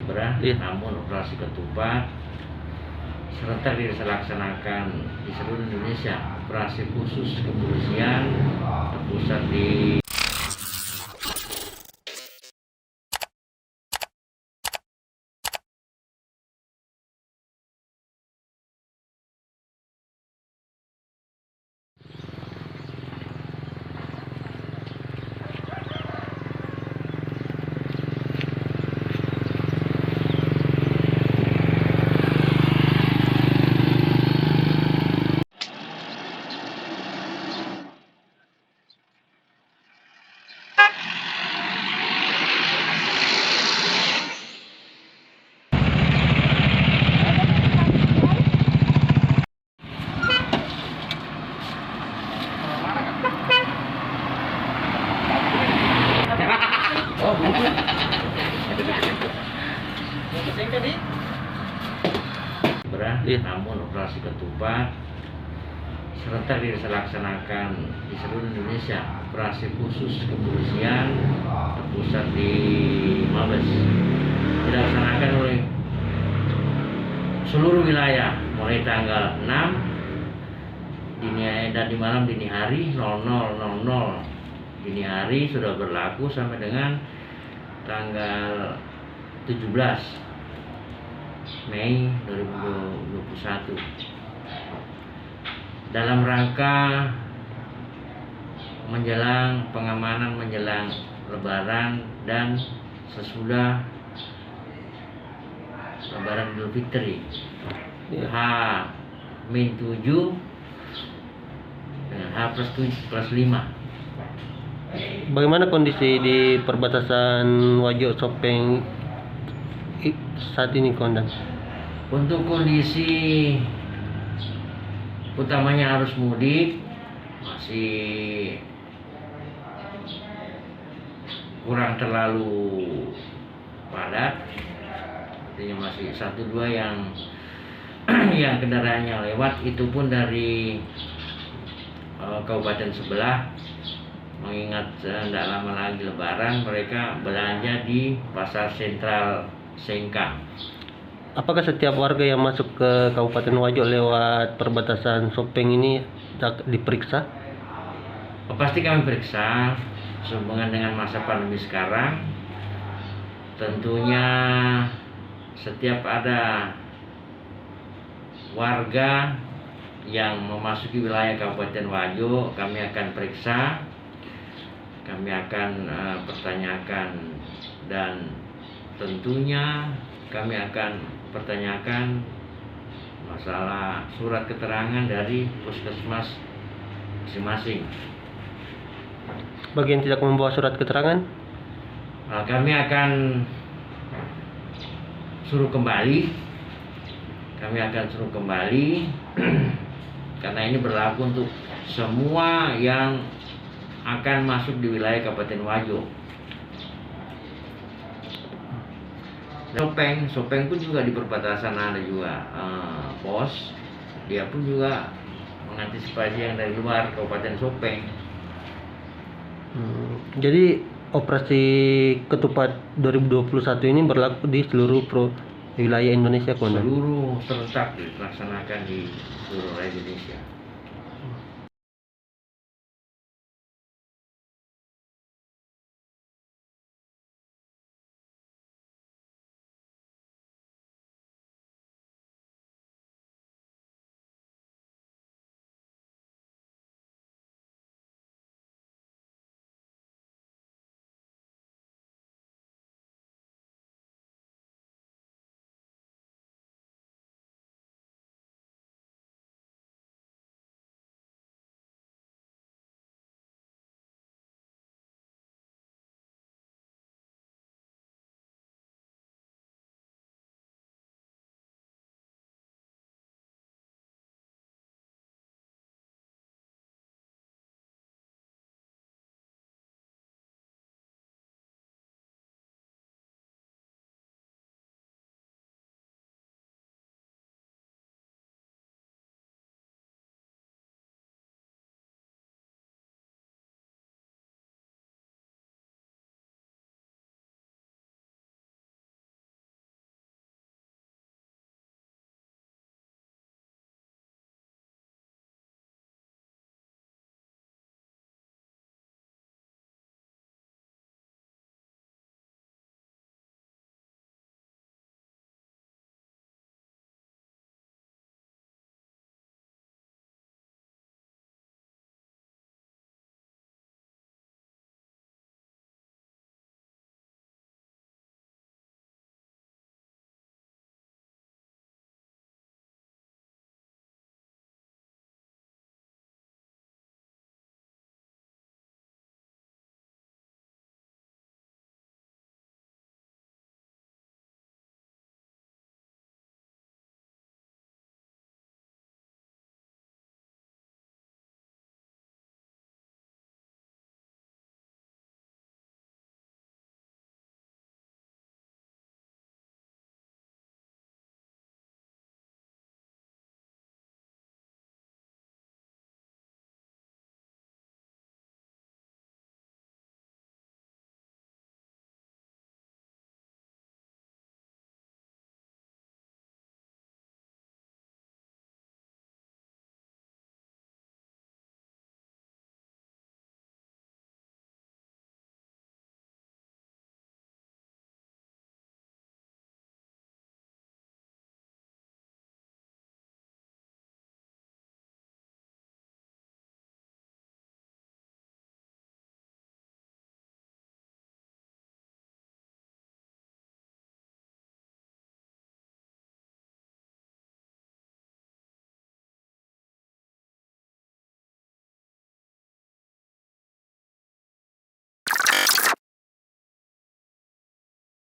Namun operasi ketupat serentak dilaksanakan di seluruh Indonesia. Operasi khusus kepolisian terpusat di namun operasi ketupat serentak dilaksanakan di seluruh Indonesia. Operasi khusus kepolisian terpusat di Mabes dilaksanakan oleh seluruh wilayah mulai tanggal 6 di malam dini hari 00.00 dini hari sudah berlaku sampai dengan tanggal 17 Mei 2021 dalam rangka pengamanan menjelang Lebaran dan sesudah Lebaran Idul Fitri H-7 dengan H+5. Bagaimana kondisi di perbatasan Wajo Sopeng saat ini, Komandan? Untuk kondisi utamanya arus mudik masih kurang terlalu padat, artinya masih 1-2 yang kendaraannya lewat, itu pun dari kabupaten sebelah, mengingat tidak lama lagi Lebaran, mereka belanja di pasar sentral Sengkang. Apakah setiap warga yang masuk ke Kabupaten Wajo lewat perbatasan Sopeng ini diperiksa? Pasti kami periksa sehubungan dengan masa pandemi sekarang. Tentunya setiap ada warga yang memasuki wilayah Kabupaten Wajo, kami akan periksa, kami akan pertanyakan, dan tentunya kami akan pertanyakan masalah surat keterangan dari puskesmas masing-masing. Bagi yang tidak membawa surat keterangan, kami akan suruh kembali. Karena ini berlaku untuk semua yang akan masuk di wilayah Kabupaten Wajo. Sopeng pun juga di perbatasan ada juga pos. Dia pun juga mengantisipasi yang dari luar Kabupaten Sopeng. Jadi operasi ketupat 2021 ini berlaku di seluruh wilayah Indonesia, Komandan? Seluruh serentak dilaksanakan di seluruh wilayah Indonesia.